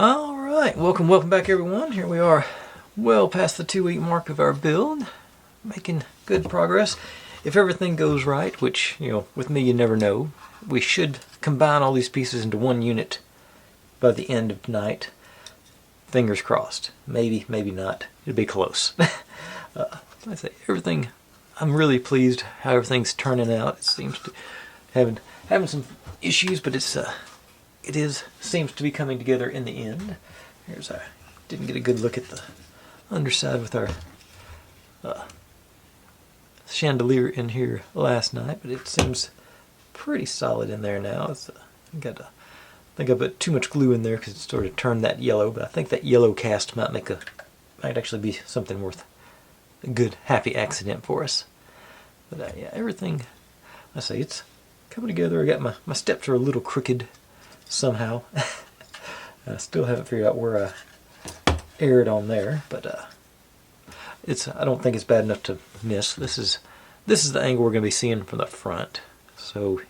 Alright, welcome back everyone. Here we are, well past the 2-week mark of our build. Making good progress. If everything goes right, which, with me you never know, we should combine all these pieces into one unit by the end of tonight. Fingers crossed. Maybe, maybe not. It'd be close. I say everything, I'm really pleased how everything's turning out. It seems to having some issues, but seems to be coming together in the end. Didn't get a good look at the underside with our chandelier in here last night, but it seems pretty solid in there now. I think I put too much glue in there because it sort of turned that yellow, but I think that yellow cast might actually be something worth a good happy accident for us. But yeah, everything, I say, it's coming together. I got my steps are a little crooked somehow. I still haven't figured out where I erred on there, but I don't think it's bad enough to miss. This is the angle we're going to be seeing from the front. So,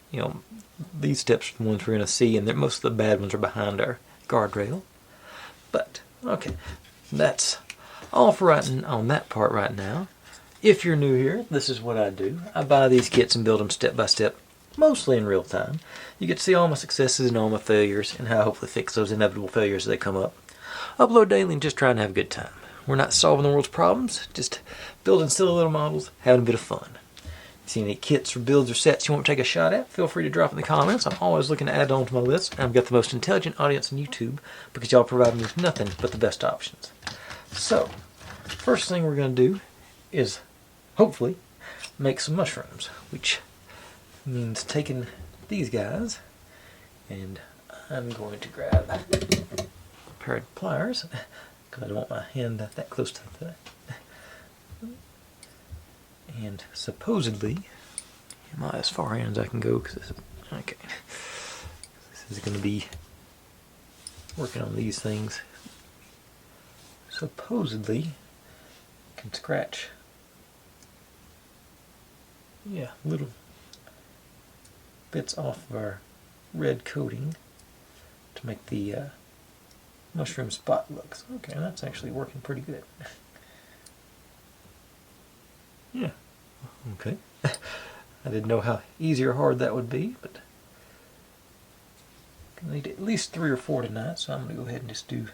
these steps are the ones we're going to see, and most of the bad ones are behind our guardrail. But, okay, that's all for on that part right now. If you're new here, this is what I do. I buy these kits and build them step by step, mostly in real time. You get to see all my successes and all my failures, and how I hopefully fix those inevitable failures as they come up. Upload daily and just trying to have a good time. We're not solving the world's problems, just building silly little models, having a bit of fun. If you see any kits or builds or sets you want to take a shot at, feel free to drop in the comments. I'm always looking to add on to my list, and I've got the most intelligent audience on YouTube because y'all provide me with nothing but the best options. So, first thing we're going to do is, hopefully, make some mushrooms, which means taking these guys, and I'm going to grab a pair of pliers because I don't want my hand that close to the and supposedly, am I as far in as I can go? Because this is going to be working on these things. Supposedly, you can scratch, little bits off of our red coating to make the mushroom spot looks. Okay, that's actually working pretty good. Yeah, okay. I didn't know how easy or hard that would be, but I need at least 3 or 4 tonight, so I'm going to go ahead and just do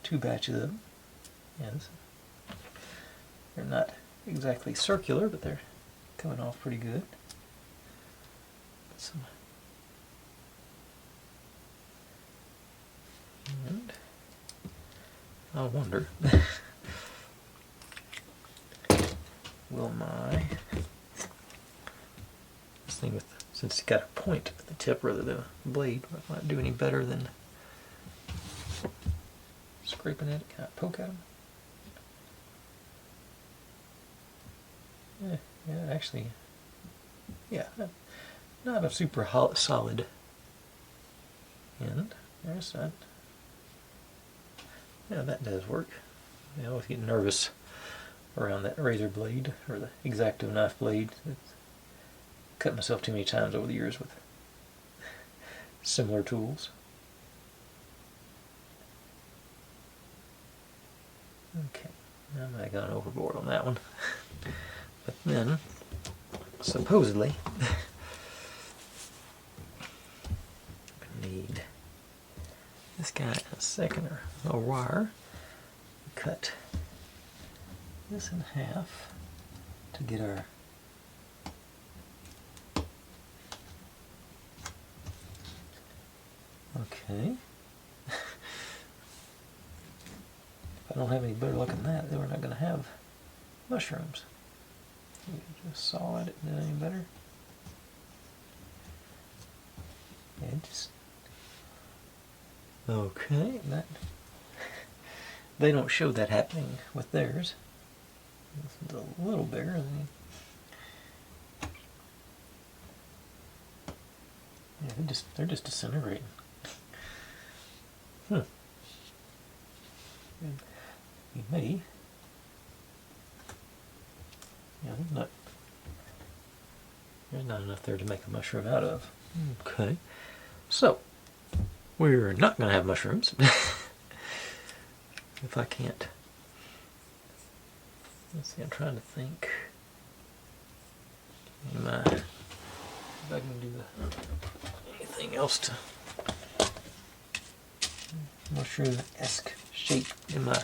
2 batches of them. Yes, they're not exactly circular, but they're coming off pretty good. And I wonder, this thing since it's got a point at the tip rather than a blade, might do any better than scraping at it? Can I poke at them? Yeah, actually, not a super solid end. There's that. Yeah, that does work. I always get nervous around that razor blade, or the X-Acto knife blade. I've cut myself too many times over the years with similar tools. Okay, I might have gone overboard on that one. But then, supposedly, I need this guy in a second, or a wire. Cut this in half to get our okay. If I don't have any better luck than that, then we're not going to have mushrooms. Just saw at it, did any better? Yeah, just okay. That they don't show that happening with theirs. This is a little bigger. Yeah, they're just disintegrating. You may. Yeah, there's not enough there to make a mushroom out of. Okay, so we're not going to have mushrooms. If I can't. Let's see, I'm trying to think. If I can do anything else to mushroom-esque shape in my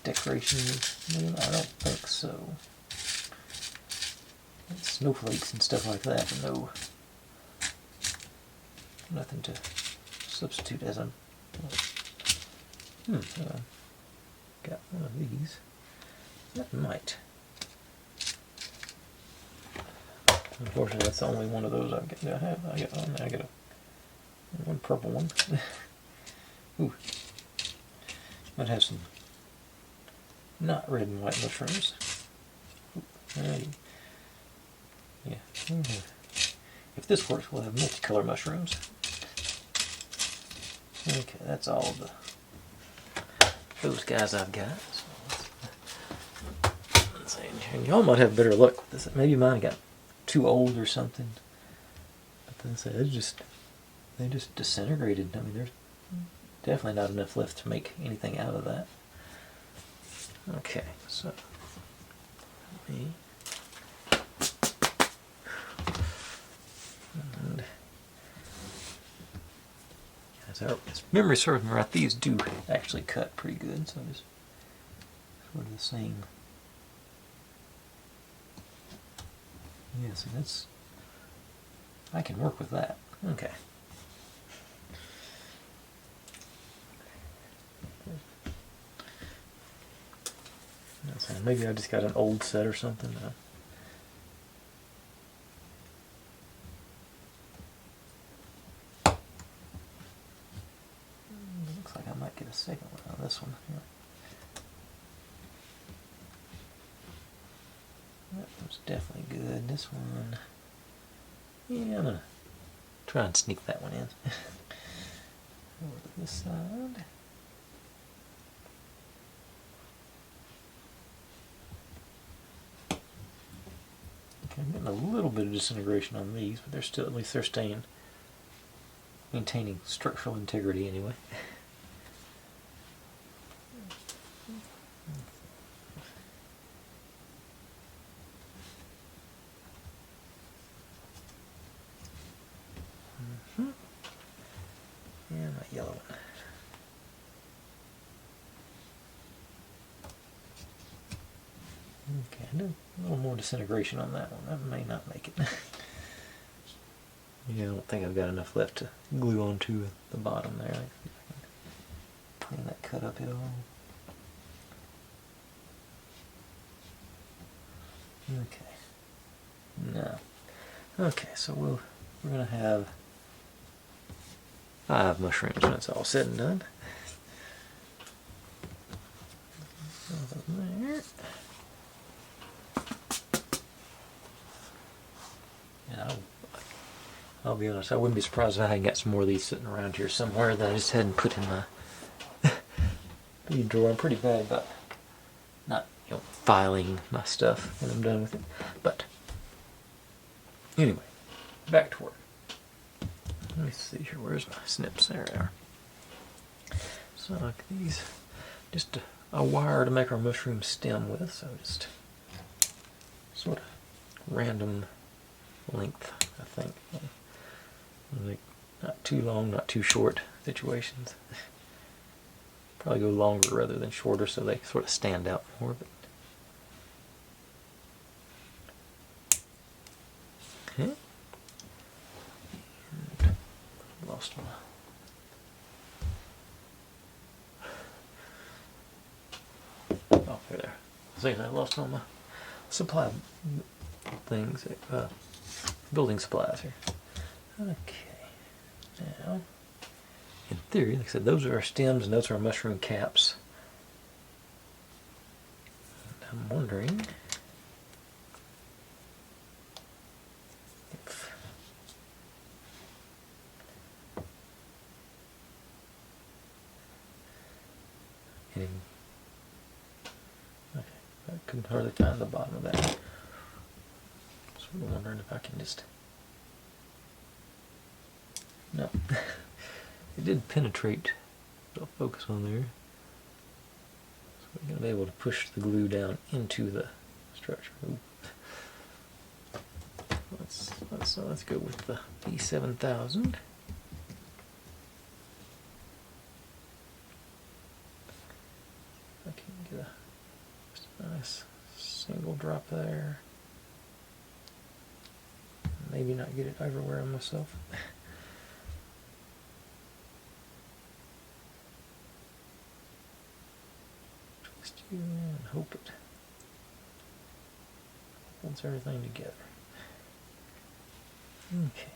decorations. I don't think so. Snowflakes and stuff like that, no. Nothing to substitute as I'm. Got one of these. That might. Unfortunately, that's the only one of those I have. I got one purple one. Ooh. Might have some not red and white mushrooms. Ooh. Yeah. If this works, we'll have multicolor mushrooms. Okay, that's all of those guys I've got. So let's see. And y'all might have better luck with this. Maybe mine got too old or something. But then they just disintegrated. I mean, there's definitely not enough left to make anything out of that. Okay, so let me. And as memory serves me right, these do actually cut pretty good, so just sort of the same. Yeah, see, that's. I can work with that. Okay. Maybe I just got an old set or something. Looks like I might get a second one on this one. Yeah. That one's definitely good. This one, yeah, I'm gonna try and sneak that one in. Over to this side. Okay, I'm getting a little bit of disintegration on these, but they're still, at least they're staying, maintaining structural integrity anyway. And my yellow one. Okay, I do a little more disintegration on that one. That may not make it. Yeah, I don't think I've got enough left to glue onto the bottom there. Let's see if I can clean that cut up at all. Okay. No. Okay, so we're gonna have 5 mushrooms when it's all said and done. There. And I'll be honest, I wouldn't be surprised if I hadn't got some more of these sitting around here somewhere that I just hadn't put in my feed drawer. I'm pretty bad about not, filing my stuff when I'm done with it. But anyway, back to work. Let me see here. Where's my snips? There they are. So like these, just a wire to make our mushroom stem with. So just sort of random length, I think. Like not too long, not too short situations. Probably go longer rather than shorter, so they sort of stand out more. But okay. And lost my. Oh, there. I think I lost all my supply things, building supplies here. Okay, now, in theory, like I said, those are our stems and those are our mushroom caps. And I'm wondering if okay, I couldn't hardly find the bottom of that. So I'm wondering if I can just. No. It did penetrate. I'll focus on there. So we're going to be able to push the glue down into the structure. Ooh. Let's go with the B7000. I can get just a nice single drop there. Maybe not get it everywhere on myself. Twist you and hope it holds everything together. Okay.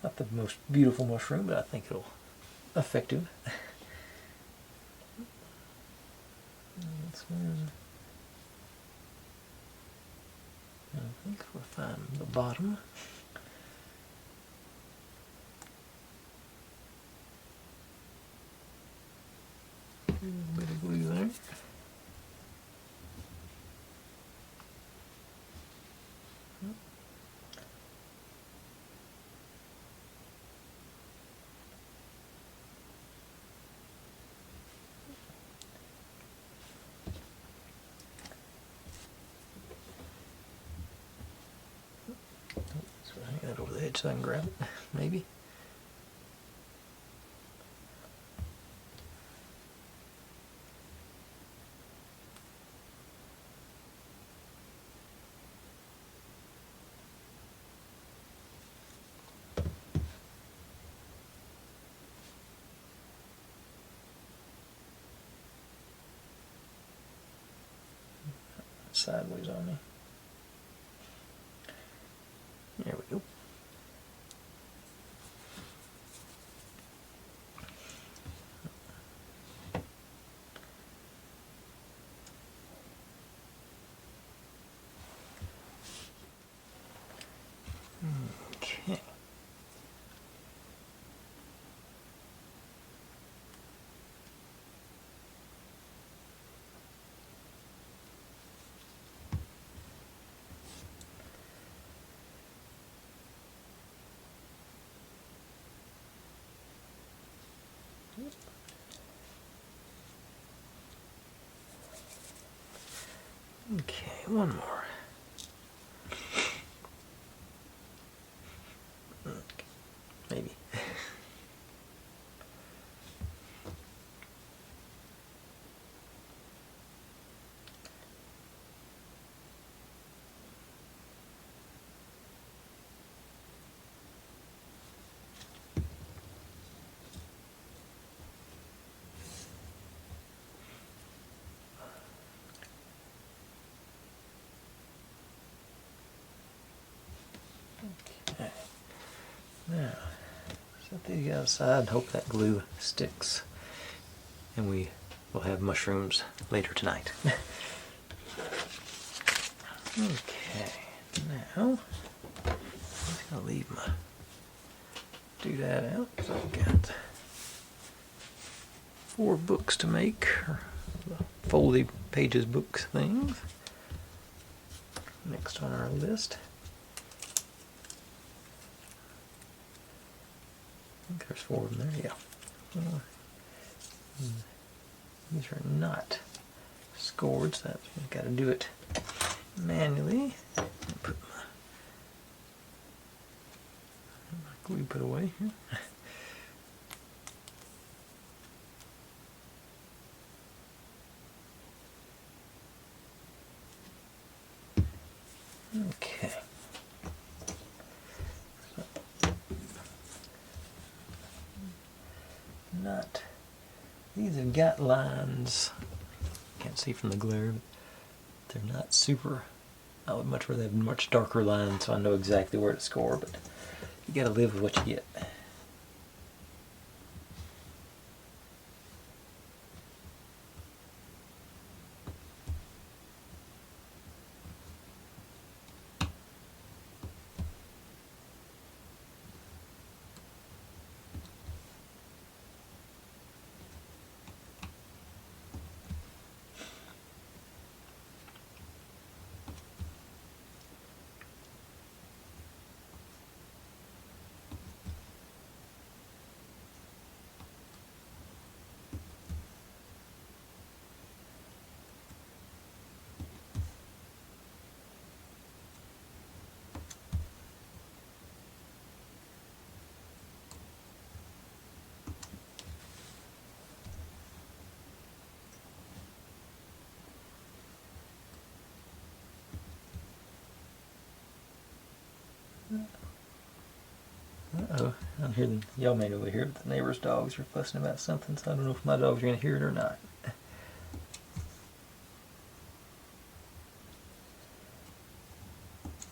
Not the most beautiful mushroom, but I think it'll effective. This one, I think we'll find the bottom. A little bit of glue there. So hang that over the edge so I can grab it, maybe. Sideways on me. There we go. Okay. Okay, one more. Okay, maybe. Okay. Now, set these guys aside and hope that glue sticks. And we will have mushrooms later tonight. Okay, now I'm just going to leave my doodad out because I've got 4 books to make, or foldy pages books things. Next on our list. I think there's 4 of them there, yeah. These are not scored, so I've got to do it manually. Put my glue put away here. Okay. Not. These have got lines. Can't see from the glare, but they're not super. I would much rather have much darker lines so I know exactly where to score, but you gotta live with what you get. Uh-oh, I'm hearing, y'all may over here, but the neighbor's dogs are fussing about something, so I don't know if my dogs are going to hear it or not.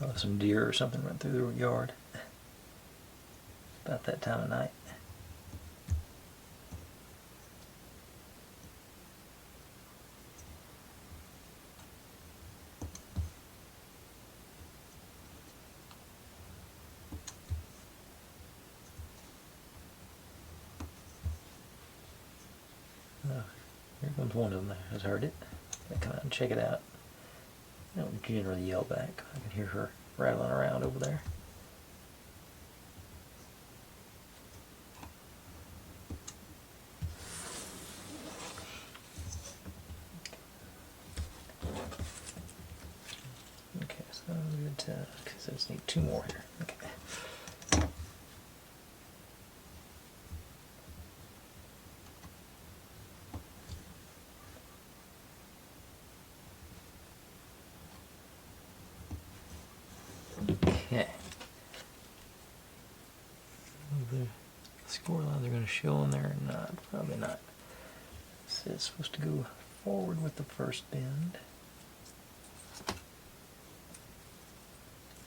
Oh, some deer or something went through the yard. About that time of night. Oh, here comes one of them. I just heard it. I come out and check it out. I don't generally yell back. I can hear her rattling around over there. Okay, so I'm good to, because I just need 2 more here. Okay. Okay. The score lines are going to show on there or not? Probably not. So it's supposed to go forward with the first bend.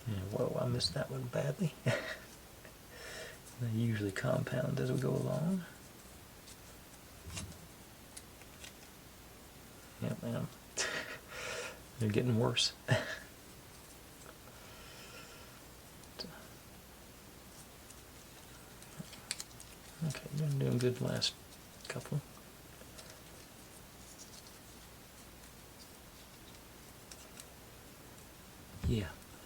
And whoa, I missed that one badly. They usually compound as we go along. Yep, man. They're getting worse. Okay, you're doing good last couple. Yeah,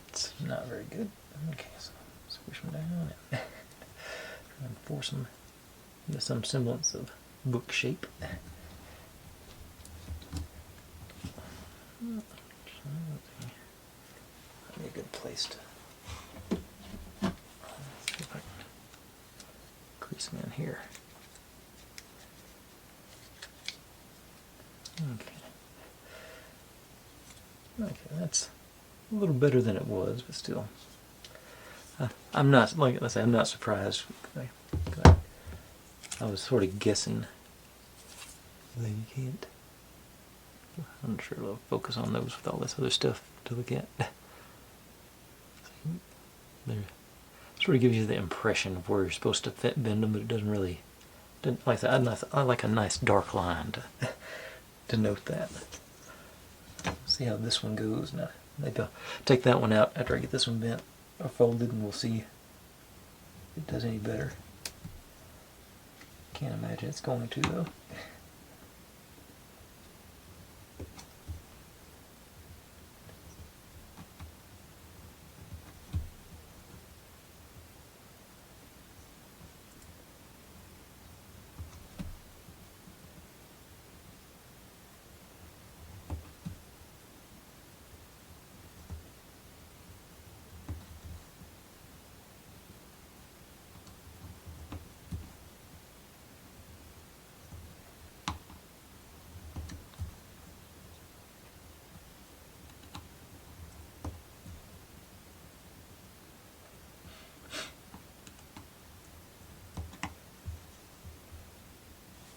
it's not very good. Okay, so squish them down and try and force them into some semblance of book shape. That'd be a good place to see if I can crease them in here. Okay. Okay, that's a little better than it was, but still. I'm not, like I say, I'm not surprised. I was sort of guessing that you can't. I'm sure I'll focus on those with all this other stuff to look at. There, sort of gives you the impression of where you're supposed to fit bend them, but it doesn't really. Like I said, I like a nice dark line to denote that. See how this one goes now. Maybe I'll take that one out after I get this one bent or folded, and we'll see if it does any better. Can't imagine it's going to though.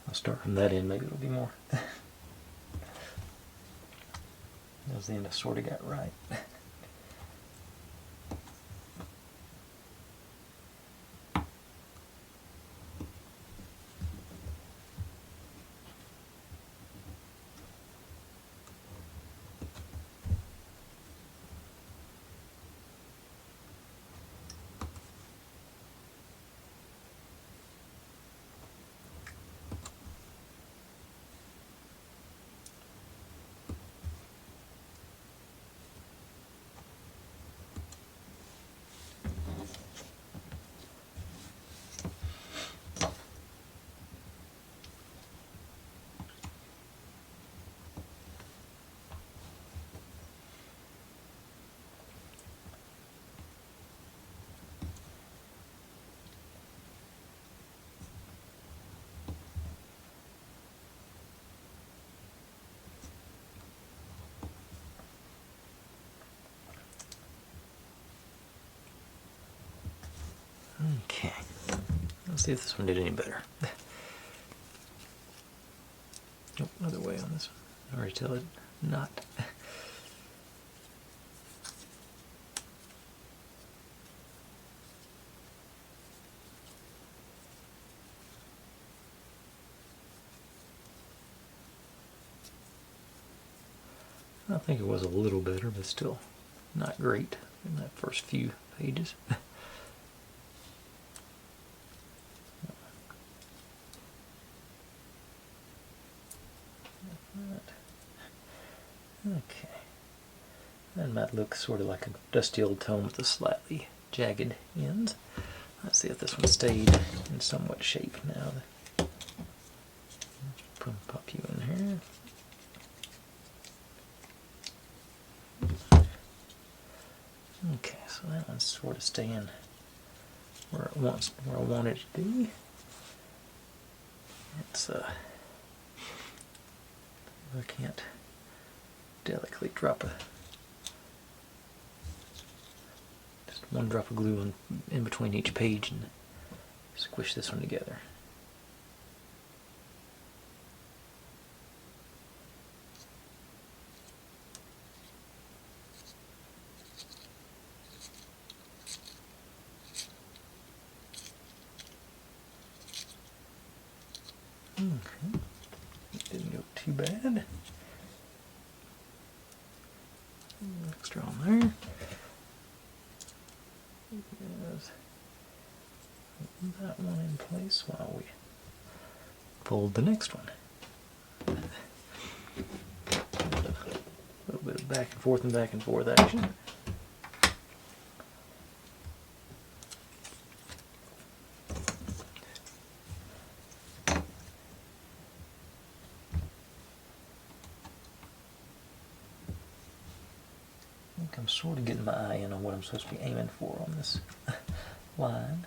I'll start from that end, maybe it'll be more. That was the end I sort of got right. Okay, let's see if this one did any better. Oh, another way on this one. I already tell it not. I think it was a little better, but still not great in that first few pages. Okay. That might look sort of like a dusty old tome with a slightly jagged ends. Let's see if this one stayed in somewhat shape now. Pop you in here. Okay, so that one's sort of staying where I want it to be. It's I can't delicately drop just one drop of glue in between each page and squish this one together. Okay, didn't go too bad. Extra on there. Yes. That one in place while we fold the next one. A little bit of back and forth action. I'm sort of getting my eye in on what I'm supposed to be aiming for on this line.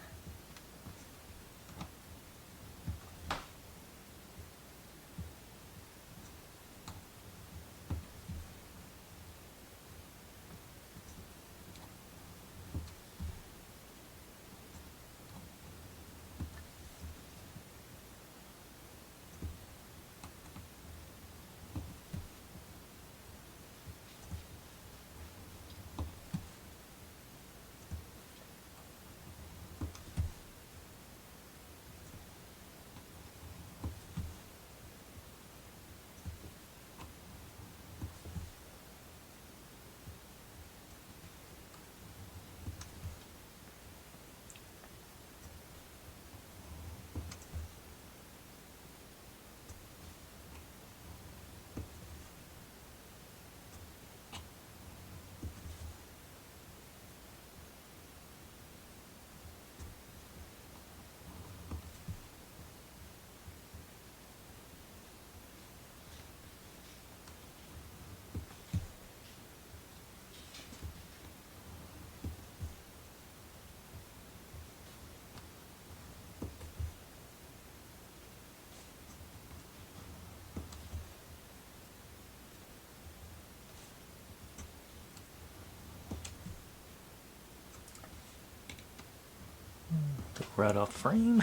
Right off frame.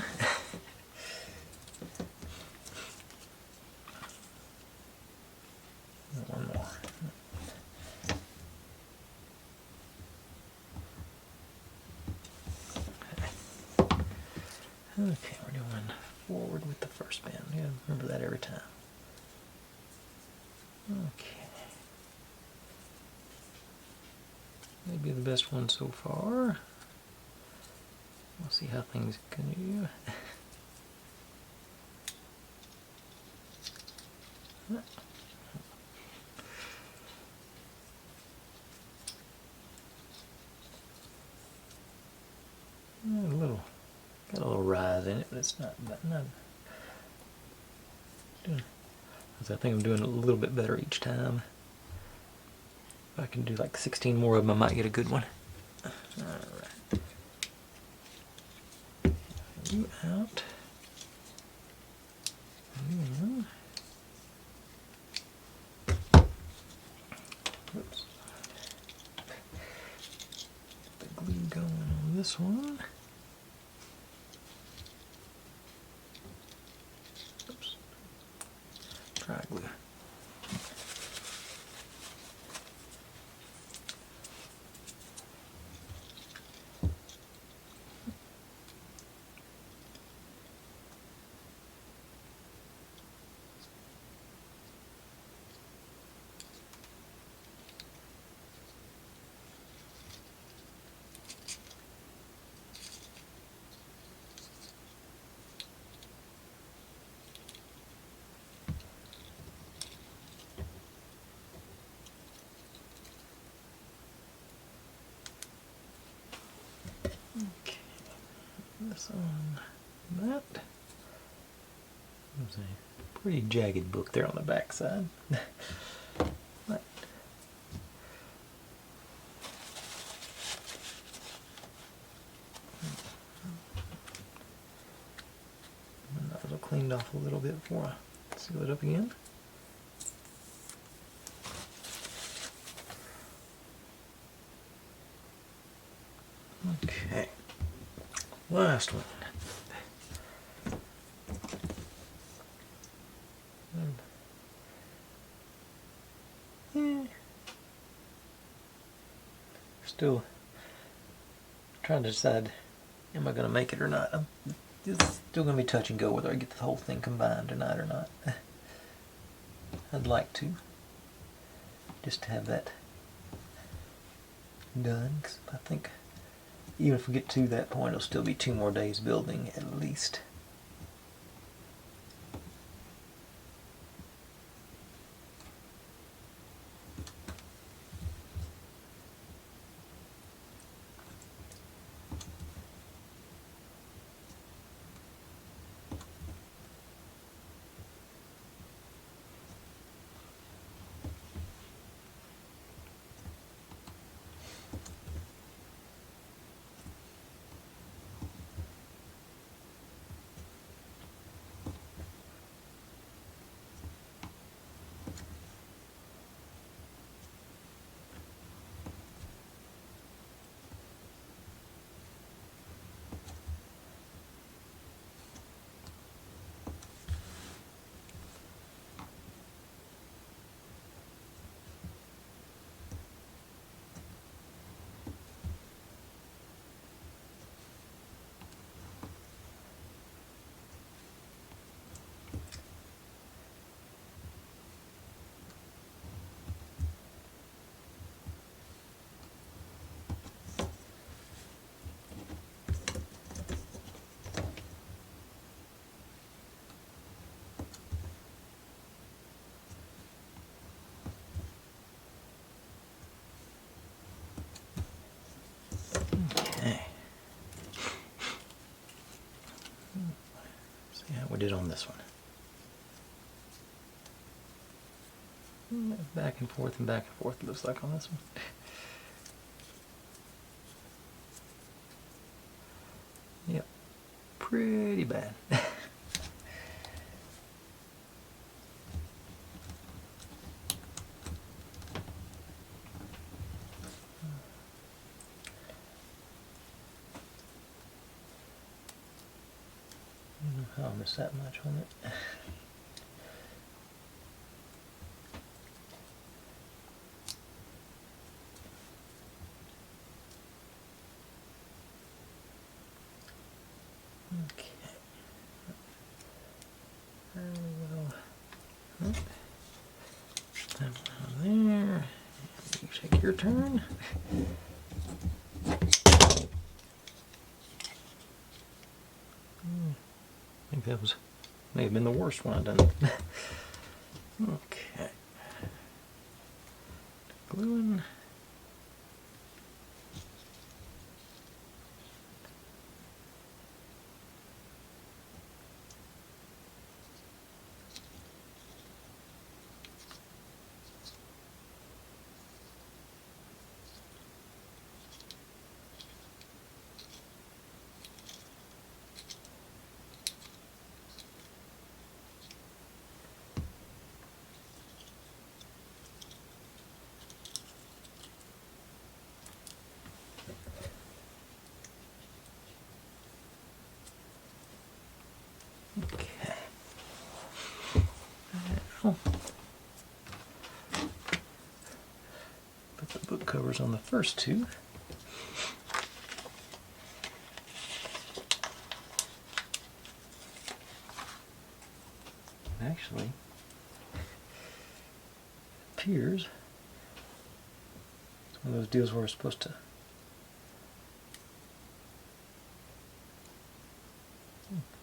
One more. Okay, we're doing forward with the first bend. You gotta remember that every time. Okay. Maybe the best one so far. We'll see how things continue. Got a little rise in it, but it's not. I think I'm doing a little bit better each time. If I can do like 16 more of them, I might get a good one. Alright. You out. Oops. Get the glue going on this one. this on that. There's a pretty jagged book there on the back side. Right. That was cleaned off a little bit before I seal it up again. Okay, last one. Still trying to decide, am I going to make it or not? It's still going to be touch and go whether I get the whole thing combined tonight or not. I'd like to, just to have that done, because I think even if we get to that point, it'll still be 2 more days building at least. See how we did on this one. Back and forth and back and forth, it looks like on this one. Yep, pretty bad. I don't miss that much on it. Okay. Well, there. You take your turn. I think that may have been the worst one I've done. Okay. Gluing. Okay. Now, put the book covers on the first 2. Actually, it appears it's one of those deals where we're supposed to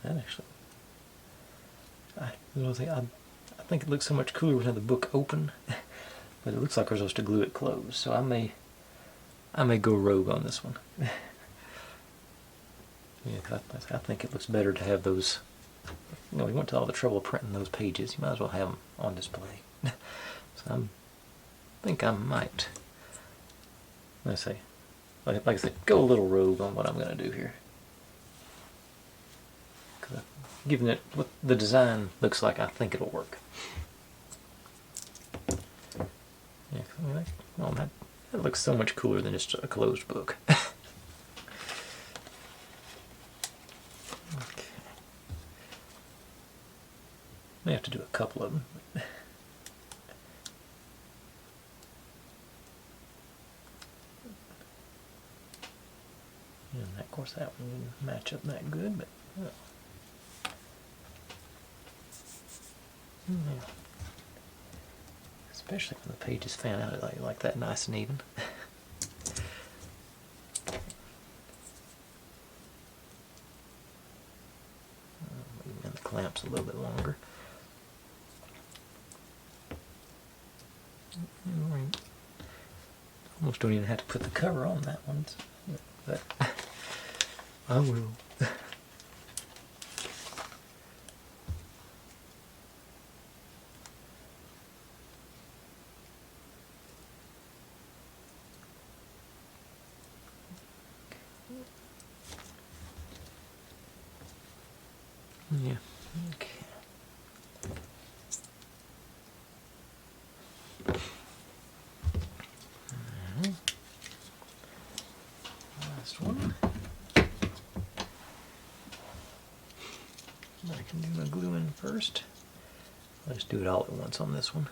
that actually I think it looks so much cooler when the book open, but it looks like we're supposed to glue it closed. So I may go rogue on this one. Yeah, I think it looks better to have those. You know, you went to all the trouble of printing those pages. You might as well have them on display. So I think I might. Let's say, like I said, go a little rogue on what I'm going to do here. Given it what the design looks like, I think it'll work. Yeah, well, that looks so much cooler than just a closed book. Okay. May have to do a couple of them. And of course that one didn't match up that good, but well. Yeah. Especially when the pages fan out like that, nice and even. And the clamps a little bit longer. Almost don't even have to put the cover on that one, but I will. Yeah. Okay. Last one. I can do my glue in first. I'll just do it all at once on this one.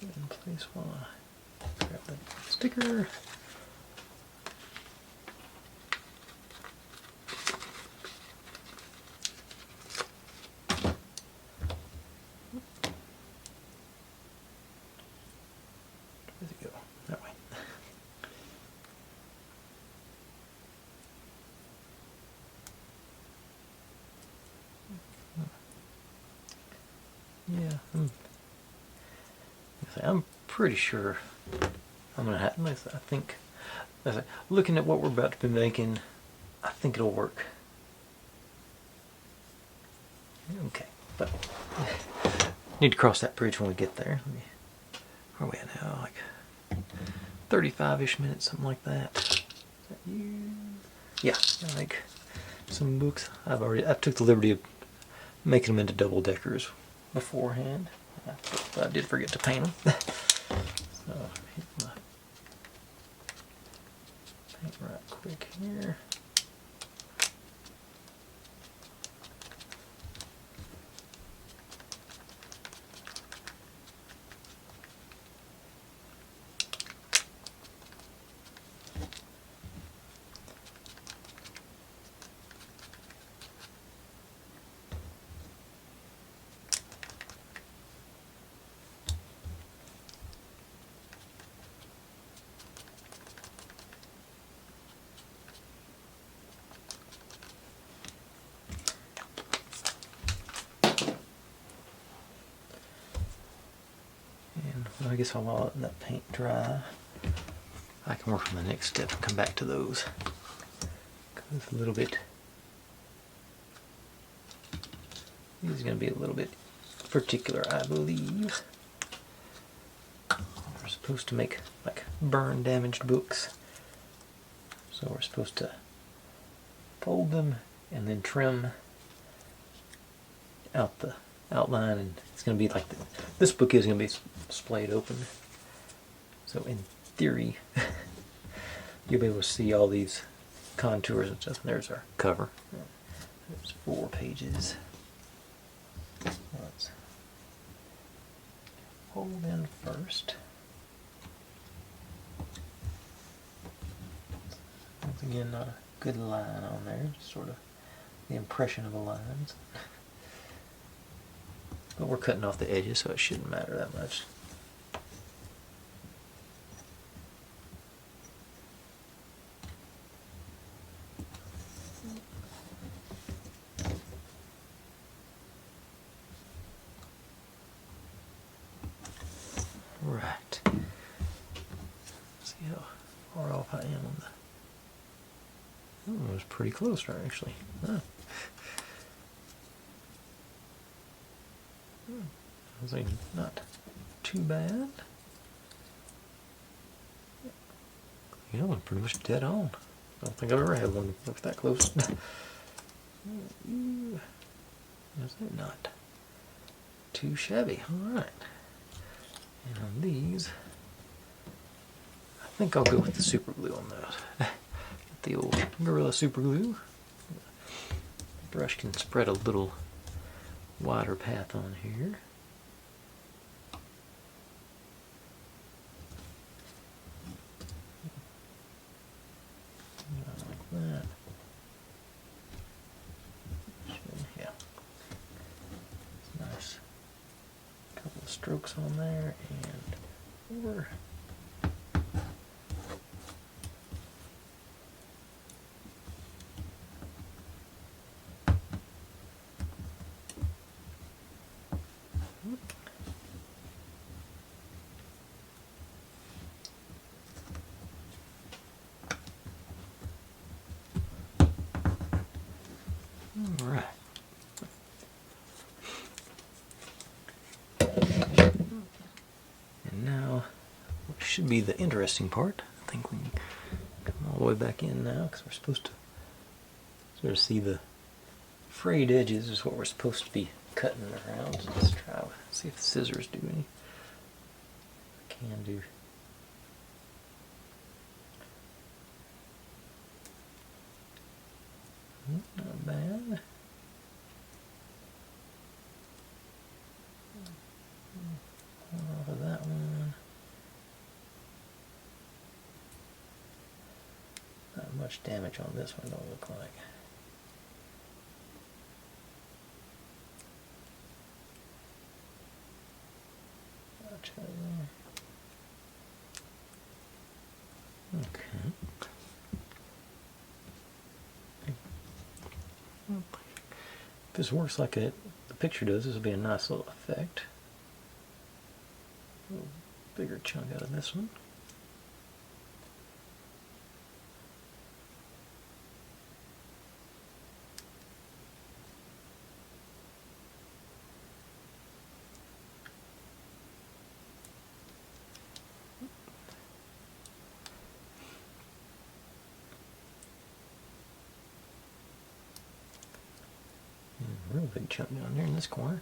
In place while I grab the sticker. Where's it go? That way. Yeah, I'm pretty sure I'm gonna have. I think, looking at what we're about to be making, I think it'll work. Okay, but need to cross that bridge when we get there. Where are we at now? Like 35-ish minutes, something like that. Is that you? Yeah, like some books. I took the liberty of making them into double deckers beforehand. But I did forget to paint them. So hit my paint right quick here. I guess I'll let that paint dry. I can work on the next step and come back to those. It's a little bit. This is going to be a little bit particular, I believe. We're supposed to make like burn damaged books. So we're supposed to fold them and then trim out the outline, and it's going to be like this book is going to be splayed open. So in theory, you'll be able to see all these contours and stuff. And there's our cover. There's 4 pages. Let's fold in first. Once again, not a good line on there, sort of the impression of a line. But we're cutting off the edges, so it shouldn't matter that much. Right. See how far off I am on the... Oh, it was pretty close there, actually. Huh. I was thinking, not too bad. Yeah, I'm pretty much dead on. I don't think I've ever had one that looks that close. Is that not too shabby? Alright. And on these, I think I'll go with the super glue on those. Get the old Gorilla super glue. The brush can spread a little wider path on here. Like that. Yeah. Nice. Couple of strokes on there and over. Alright. And now, what should be the interesting part, I think we can come all the way back in now, because we're supposed to sort of see the frayed edges is what we're supposed to be cutting around. So let's try, see if the scissors do any. Can do. Not bad. Off of that one. Not much damage on this one, don't look like. I'll try there. Okay. If this works like the picture does, this will be a nice little effect. A little bigger chunk out of this one. Real big chunk down there in this corner.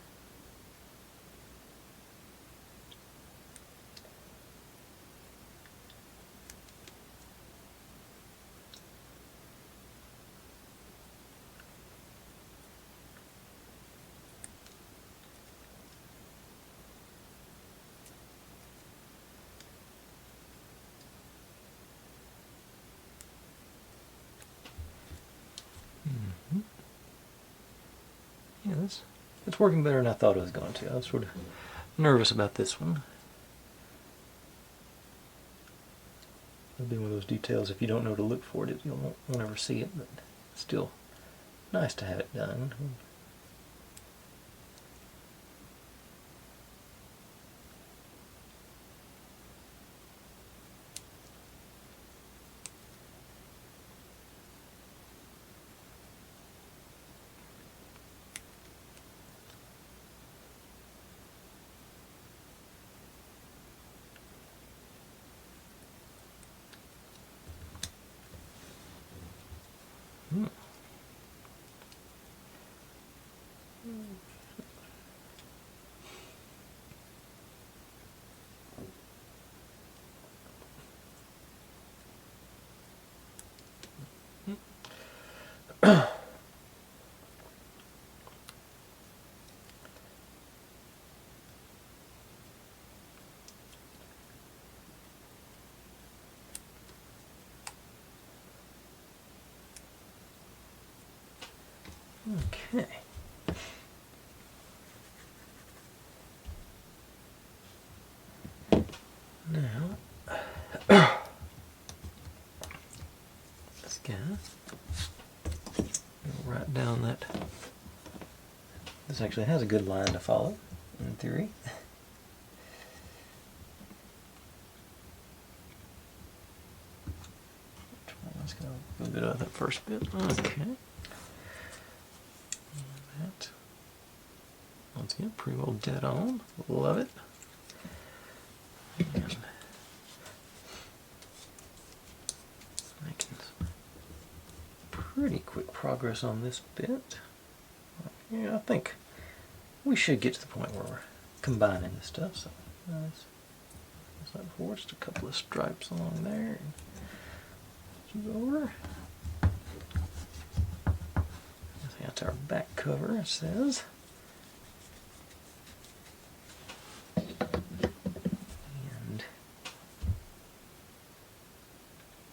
Yeah, it's working better than I thought it was going to. I was sort of nervous about this one. It'll be one of those details, if you don't know to look for it, you won't ever see it, but still nice to have it done. Okay. Now, this guy, we'll write down that this actually has a good line to follow, in theory. Let's go a little bit of that first bit. Okay. That, once again, pretty well dead on. Love it. And making some pretty quick progress on this bit. Yeah, I think we should get to the point where we're combining this stuff. So nice. Like before, just a couple of stripes along there. Over. I think that's our back cover, it says. And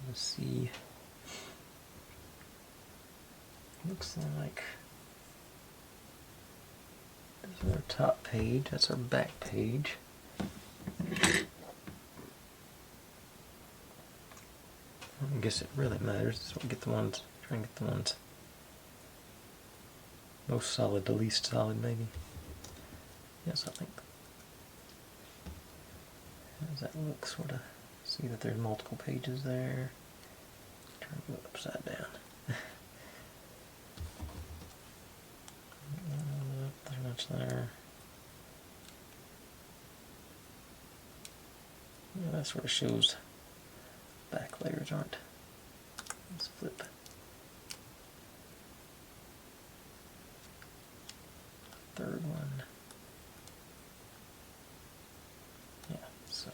let's see. Looks like this is our top page, that's our back page. I guess it really matters. So we get the ones, try and get the ones most solid to least solid, maybe. Yes, I think. How does that look? Sort of see that there's multiple pages there. Turn it upside down. There's much there. Yeah, that sort of shows back layers aren't. Let's flip. Third one. Yeah, so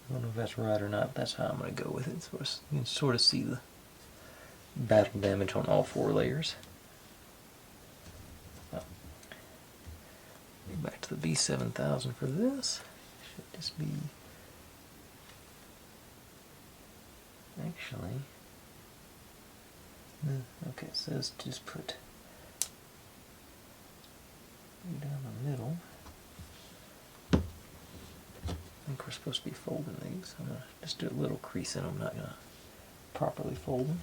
I don't know if that's right or not, but that's how I'm going to go with it. So you can sort of see the battle damage on all 4 layers. Back to the B7000 for this. Should just be actually, okay, it says just put down the middle. I think we're supposed to be folding these. I'm going to just do a little crease in them, I'm not going to properly fold them.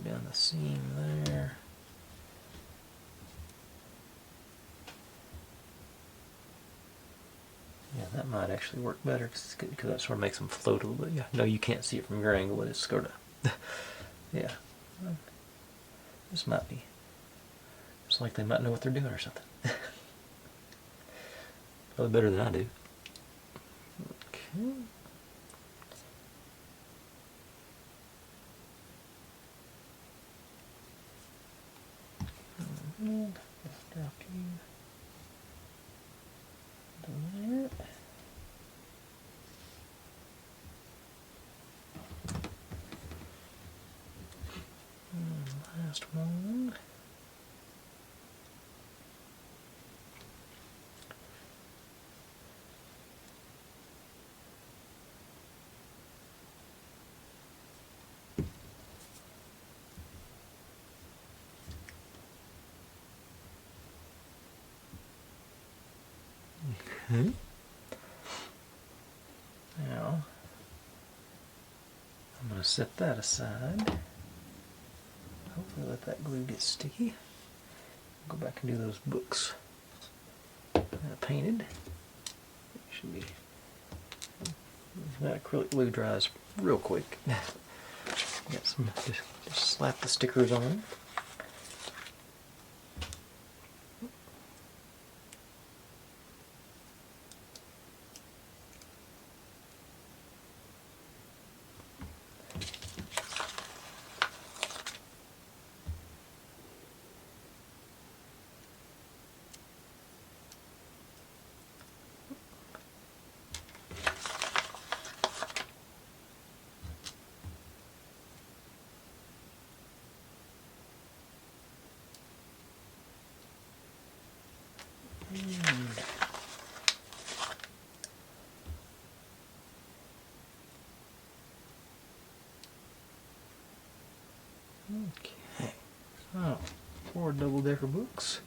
Down the seam there. Yeah, that might actually work better because that sort of makes them float a little bit. Yeah, no, you can't see it from your angle, but it's sort of, yeah. This might be, it's like they might know what they're doing or something. Probably better than I do. Okay. And after you do that, and last one. Okay. Now, I'm going to set that aside. Hopefully let that glue get sticky. Go back and do those books. Painted. Should be. That acrylic glue dries real quick. Got some. Just slap the stickers on. Okay, so 4 double-decker books.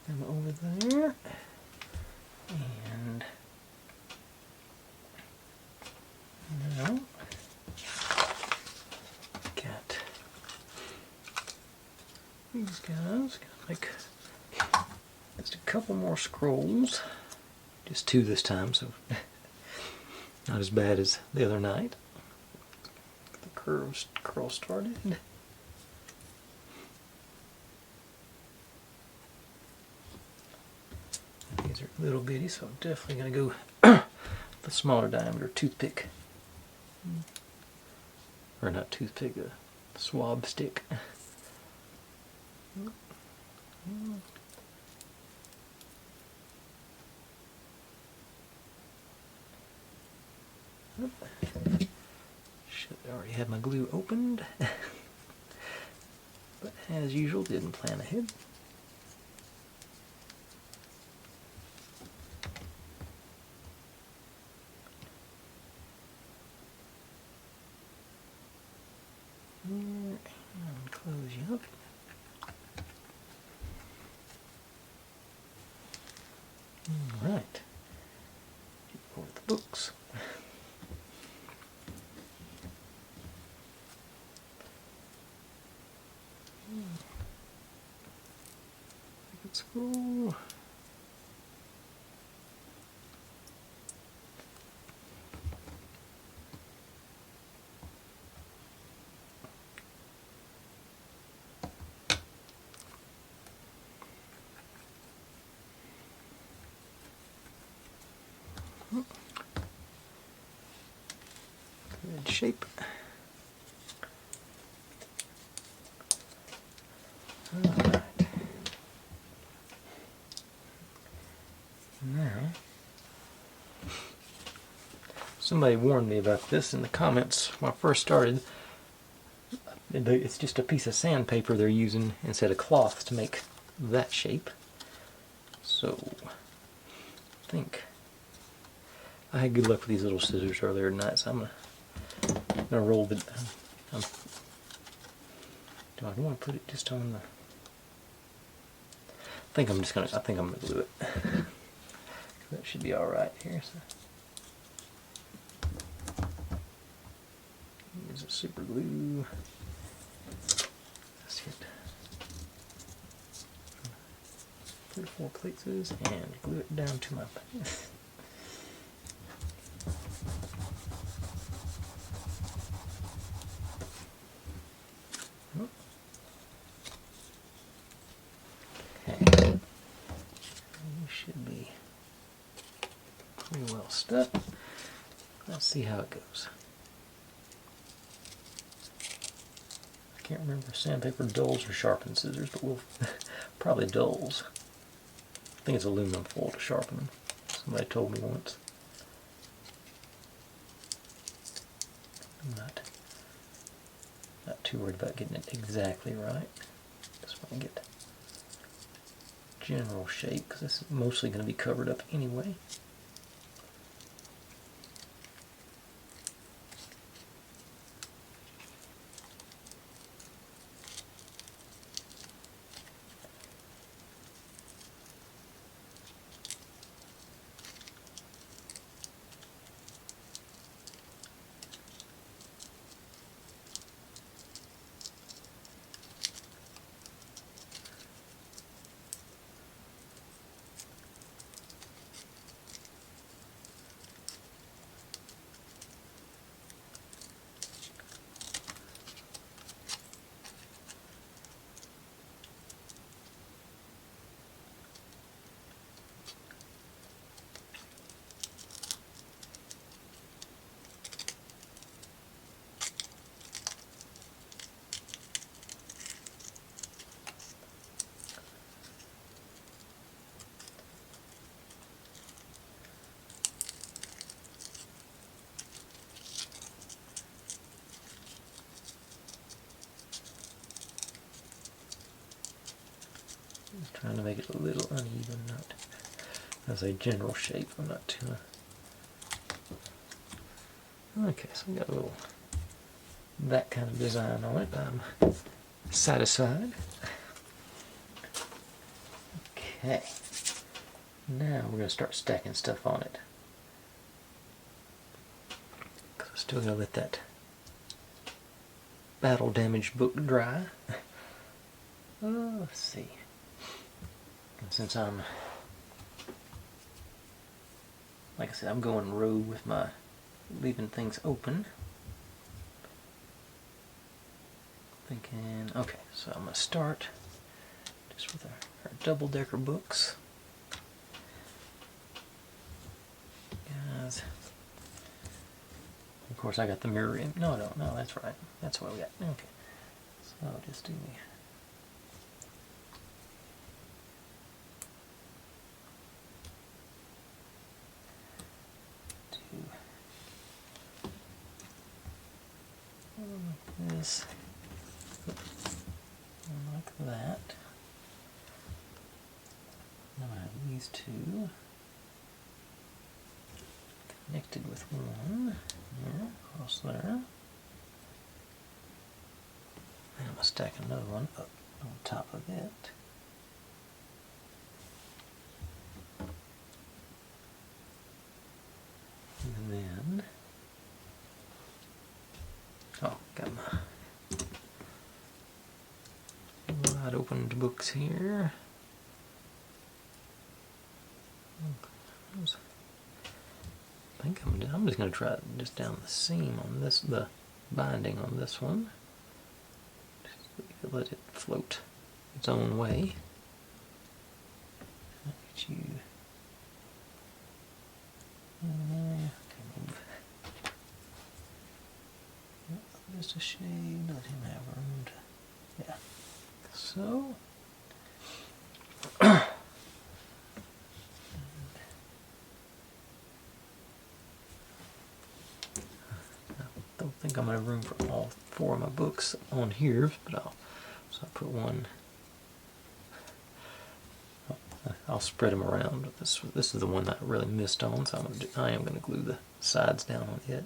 Them over there. And now got these guys. Gotta make just a couple more scrolls. Just 2 this time, so not as bad as the other night. The curl started. These are little bitty, so I'm definitely going to go the smaller diameter toothpick. Or not toothpick, a swab stick. Should have already had my glue opened. But as usual, didn't plan ahead. And close you up. Alright. For the books. Let's go. Good shape. Alright. Now, somebody warned me about this in the comments when I first started. It's just a piece of sandpaper they're using instead of cloth to make that shape. So, I think I had good luck with these little scissors earlier tonight, so I'm gonna roll the. Do I want to put it just on the? I think I'm gonna glue it. That should be all right here. So. Use a super glue. Let's get 3 or 4 places and glue it down to my. Pretty well stuck. Let's see how it goes. I can't remember if sandpaper dulls or sharpens scissors, but we'll probably dulls. I think it's aluminum foil to sharpen them. Somebody told me once. I'm not too worried about getting it exactly right. Just want to get general shape because this is mostly going to be covered up anyway. make it a little uneven, not as a general shape. I'm not too. Okay, so we got a little that kind of design on it. I'm satisfied. Okay, now we're going to start stacking stuff on it. Because I still got to let that battle damaged book dry. Let's see. And since I'm, like I said, I'm going rogue with my leaving things open. Thinking, okay, so I'm going to start just with our double-decker books. Guys, of course I got the mirror in. No, that's right. That's what we got. Okay, so I'll just do me. This like that. Now I have these two connected with one here across there. And I'm going to stack another one up on top of it. And then, oh, got my wide open books here. I think I'm just going to try it just down the seam on this, the binding on this one. Just let it float its own way. Get you. Move. Just a shade. Let him have room to. Yeah. So. I don't think I'm going to have room for all four of my books on here, but I'll put one. I'll spread them around. But this is the one that I really missed on, so I am going to glue the sides down on it.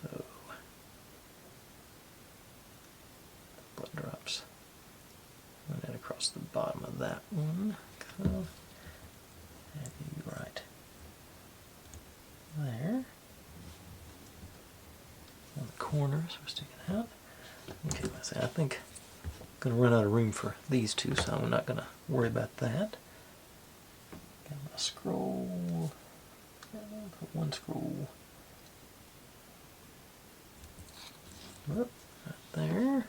So blood drops. And then across the bottom of that one. So, and you right there. On the corners we're sticking out. Okay, I think I'm going to run out of room for these two, so I'm not going to worry about that. Got my scroll. Put one scroll. Right there.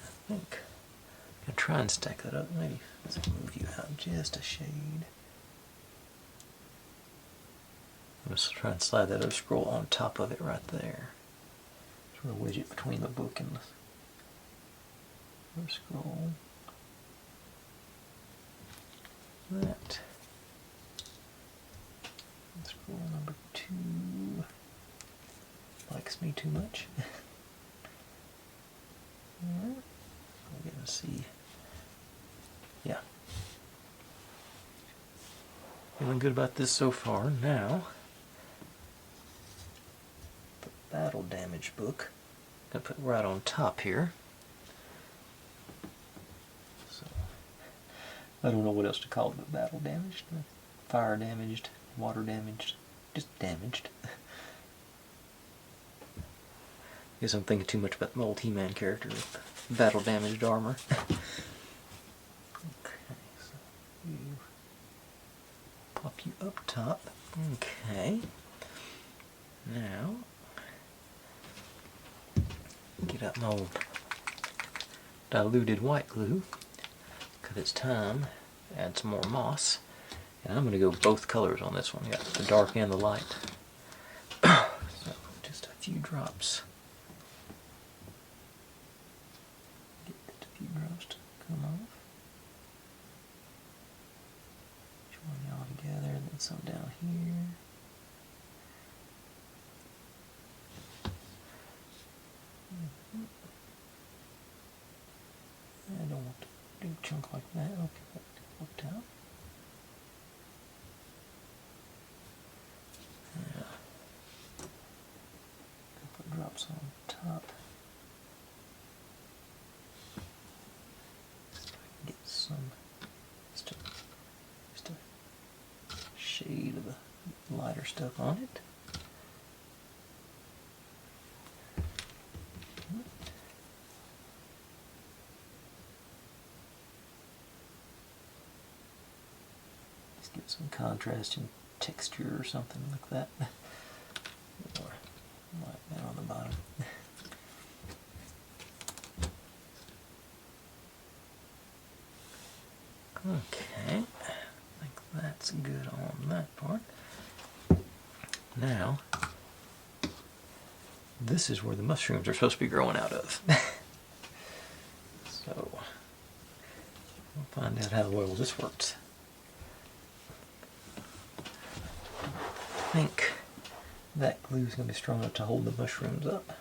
I think I'm going to try and stack that up. Maybe let's move you out just a shade. I'm just try and slide that other scroll on top of it right there. Sort of wedge it between the book and the other scroll. That. Scroll number 2 likes me too much. We're gonna see. Yeah. Feeling good about this so far. Now, the battle damage book. I'm gonna put right on top here. So I don't know what else to call it, but battle damaged, fire damaged, water damaged, just damaged. Guess I'm thinking too much about the old He-Man character with battle damaged armor. Okay, so you pop you up top. Okay. Now get out my old diluted white glue, because it's time to add some more moss. And I'm going to go both colors on this one. You got the dark and the light. So just a few drops. Get a few drops to come off. Join it all together, and then some down here. chunk like that. Okay, that worked out. Yeah. Couple of drops on top. Get some, just a shade of the lighter stuff on it. Just give some contrast and texture or something like that. Or like that on the bottom. Okay, I think that's good on that part. Now, this is where the mushrooms are supposed to be growing out of. So, we'll find out how well this works. I think that glue is going to be strong enough to hold the mushrooms up.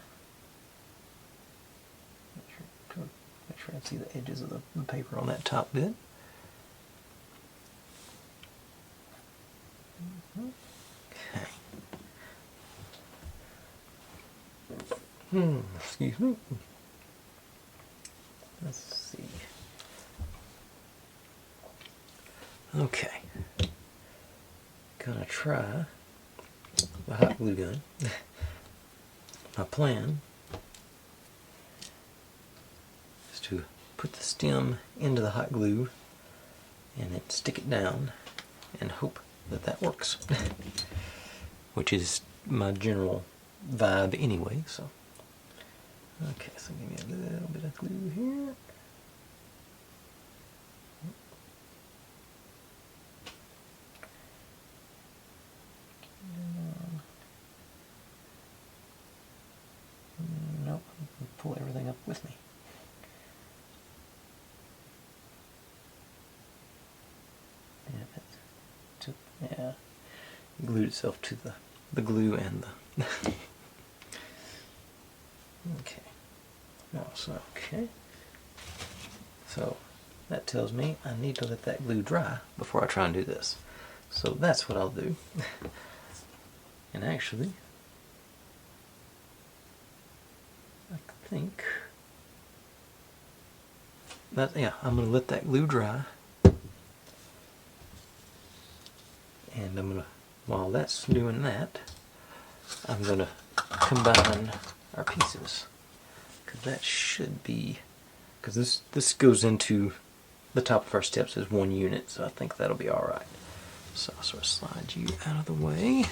Make sure I see the edges of the paper on that top bit. Okay. Excuse me. Let's see. Okay. Gonna try the hot glue gun. My plan is to put the stem into the hot glue and then stick it down and hope that that works. Which is my general vibe anyway, so. Okay, so give me a little bit of glue here. Nope, pull everything up with me. Yeah, it glued itself to the glue and the okay. No, so okay. So that tells me I need to let that glue dry before I try and do this. So that's what I'll do. And actually, I think that, yeah, I'm going to let that glue dry. And I'm going to, while that's doing that, I'm going to combine our pieces. Because that should be, because this goes into the top of our steps as one unit, so I think that'll be alright. So I'll sort of slide you out of the way.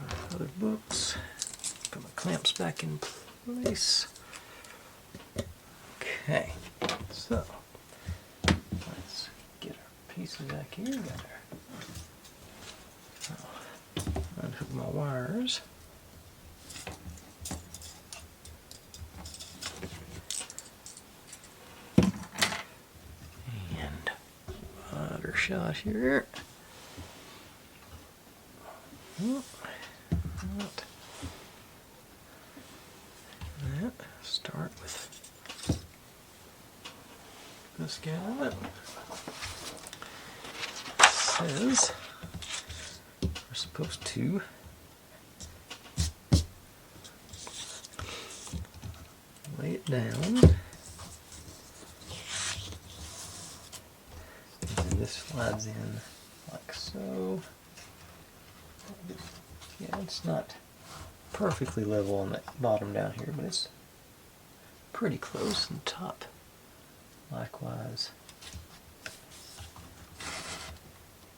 Our other books. Put my clamps back in place. Okay, so let's get our pieces back here. Got our, unhook my wires. And other shot here. That. Start with this guy. It says we're supposed to lay it down, and then this slides in like so. Yeah, it's not perfectly level on that bottom down here, but it's pretty close, and top likewise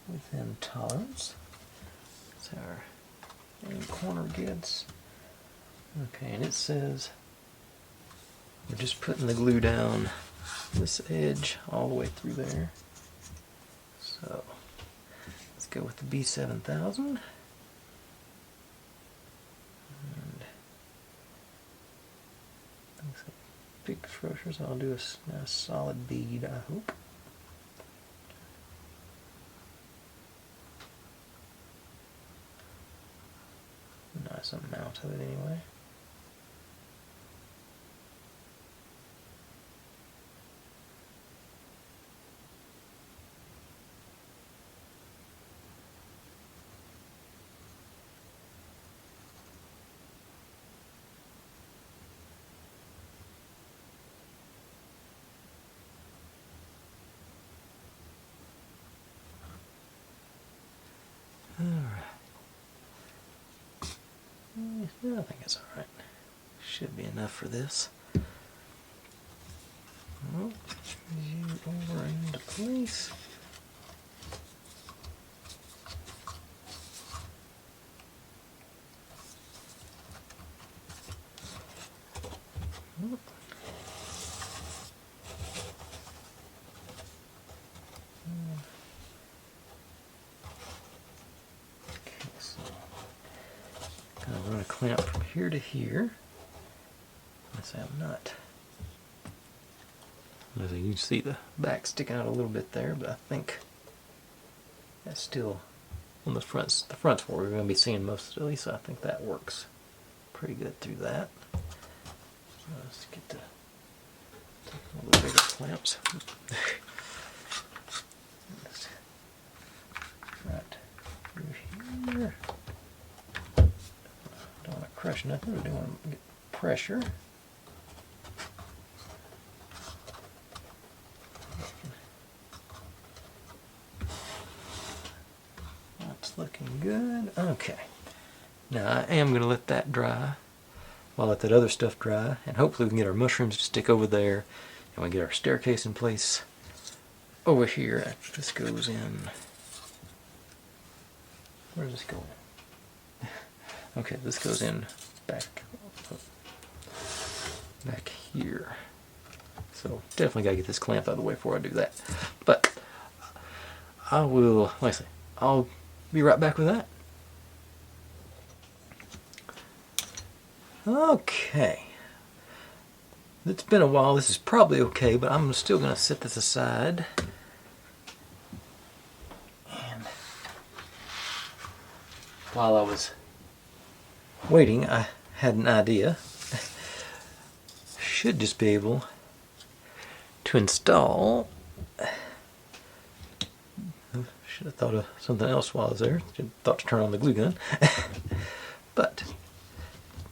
within tolerance. That's our main corner gets. Okay, and it says we're just putting the glue down this edge all the way through there. So let's go with the B7000. Big exposure, so I'll do a nice solid bead, I hope. Nice amount of it anyway. Alright. I think it's alright. Should be enough for this. Well, you over into place. Okay, so I'm going to run a clamp from here to here. Let's say I'm not. As you can see the back sticking out a little bit there, but I think that's still on the front's where we're going to be seeing most of it, so I think that works pretty good through that. So let's get the a little bigger clamps. Right through here. Don't want to crush nothing, we don't want to get pressure. That's looking good. Okay. Now I am going to let that dry. I'll let that other stuff dry, and hopefully we can get our mushrooms to stick over there, and we get our staircase in place over here after this goes in. Where does this go in? Okay, this goes in back here. So definitely gotta get this clamp out of the way before I do that. But I will, like I say, I'll be right back with that. Okay. It's been a while. This is probably okay, but I'm still going to set this aside. And while I was waiting, I had an idea. Should just be able to install. Should have thought of something else while I was there. Thought to turn on the glue gun. But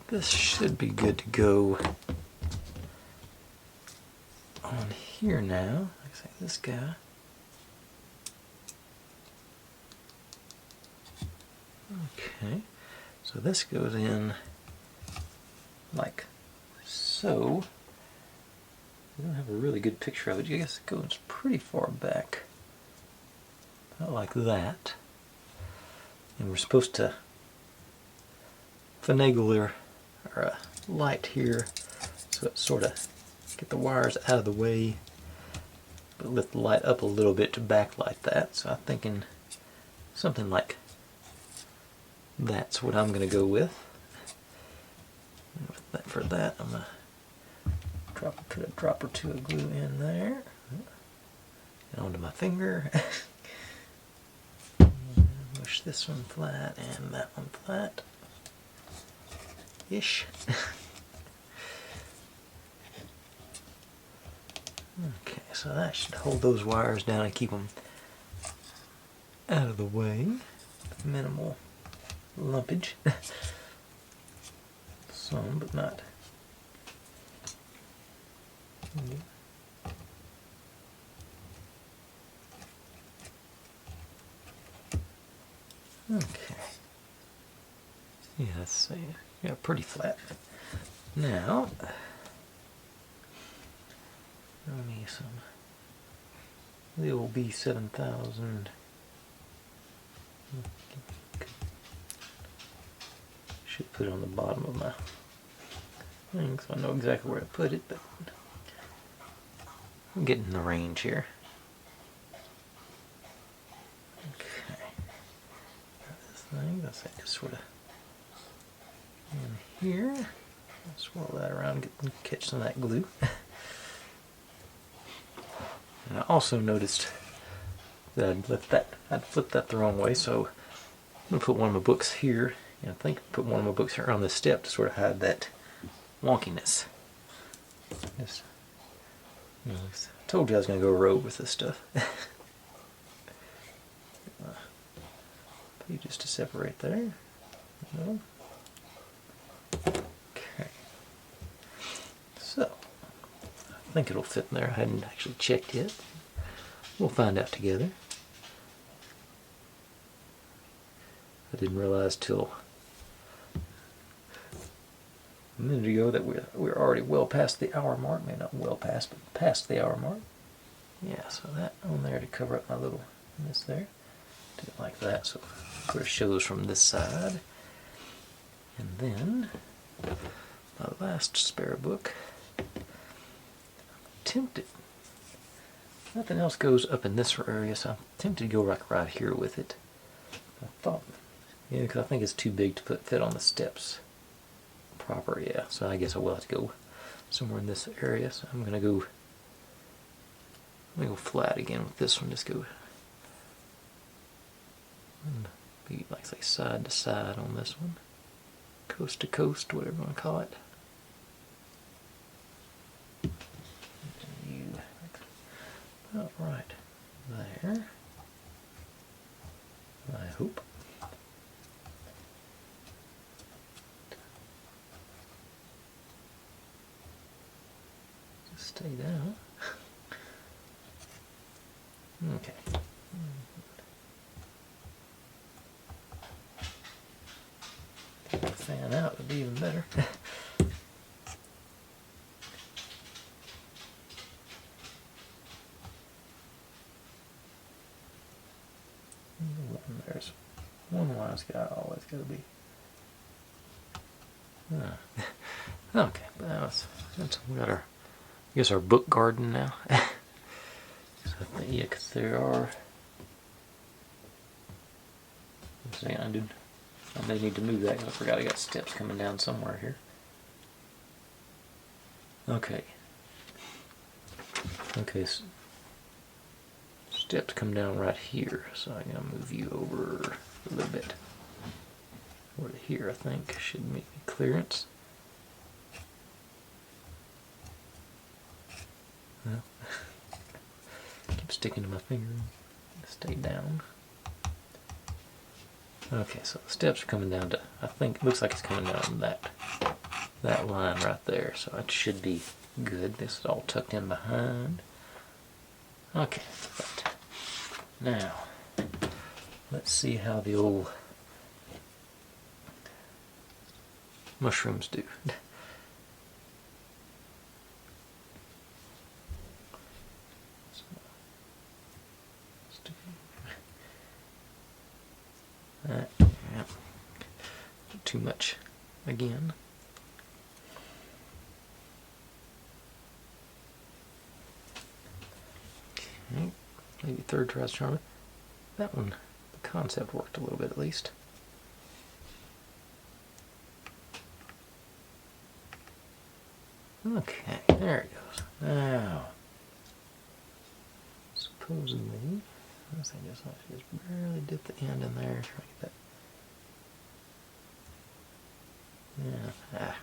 this should be good to go on here now. Like I say, this guy. Okay, so this goes in like so. I don't have a really good picture of it. I guess it goes pretty far back. About like that. And we're supposed to finagle our light here so it sort of get the wires out of the way, but lift the light up a little bit to backlight that. So I'm thinking something like that's what I'm going to go with. And for that, I'm going to put a drop or two of glue in there and onto my finger. Push this one flat and that one flat. Ish. Okay, so that should hold those wires down and keep them out of the way. Minimal lumpage. Some, but not. Okay. Yeah, let's see. Yeah, pretty flat. Now, throw me some the old B7000. Should put it on the bottom of my thing so I know exactly where to put it, but I'm getting the range here. Okay. This thing, that's like just sort of in here. Swirl that around and catch some of that glue. And I also noticed that I'd flipped that the wrong way, so I'm going to put one of my books here. And I think put one of my books here on this step to sort of hide that wonkiness. Just, I told you I was going to go rogue with this stuff. Pages to separate there. No. Okay. So, I think it'll fit in there. I hadn't actually checked yet. We'll find out together. I didn't realize till a minute ago that we're already well past the hour mark. Maybe not well past, but past the hour mark. Yeah, so that on there to cover up my little this there. Do it like that, so it sort of shows from this side. And then my last spare book. I'm tempted. Nothing else goes up in this area, so I'm tempted to go right here with it. I thought, yeah, because I think it's too big to fit on the steps proper, yeah. So I guess I will have to go somewhere in this area. So I'm gonna go flat again with this one. Just go and be like say side to side on this one, coast to coast, whatever you want to call it. About right there, I hope. Just stay down. Okay. Fan out would be even better. There's one line's always got to be. Okay, that's we got our, I guess our book garden now. So yeah, because there are. I may need to move that because I forgot I got steps coming down somewhere here. Okay. Okay. So steps come down right here, so I'm gonna move you over a little bit. Over to here, I think should make clearance. Well, keep sticking to my finger. Stay down. Okay, so the steps are coming down to, I think, looks like it's coming down that line right there, so it should be good. This is all tucked in behind. Okay, but now let's see how the old mushrooms do. Yeah. Too much again. Okay. Maybe third try's charming. That one, the concept worked a little bit at least. Okay, there it goes. Now, supposedly, I guess I should just barely dip the end in there. Try to get that. Yeah,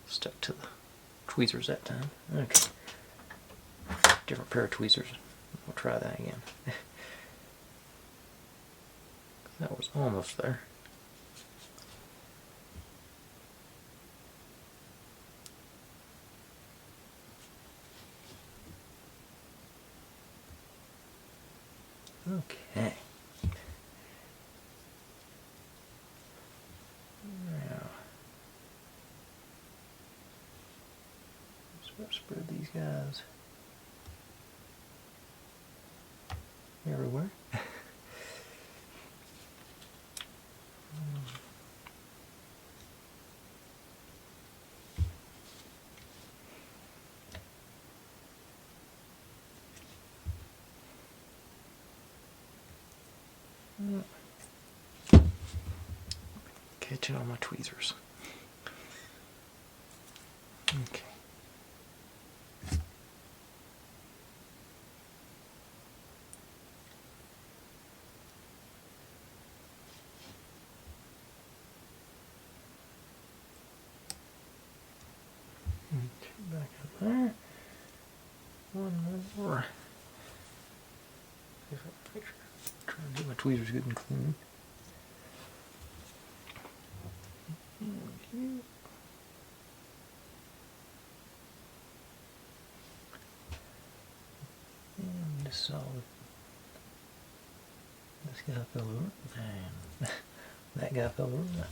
stuck to the tweezers that time. Okay, different pair of tweezers. We'll try that again. That was almost there. Okay. Now, let's spread these guys everywhere. Catching all my tweezers. Okay. Back up there. One more. Try to get my tweezers good and clean. And this solid. This guy fell over. And That guy fell over.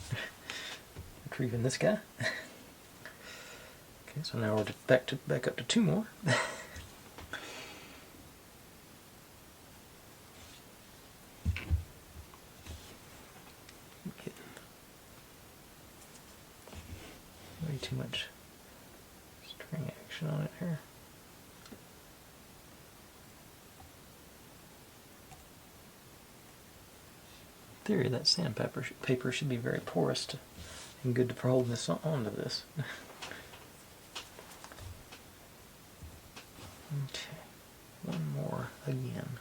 Retrieving this guy. Okay, so now we're back up to 2 more. Way too much string action on it here. In theory, that sandpaper should be very porous and good for holding this onto this. Okay, one more again.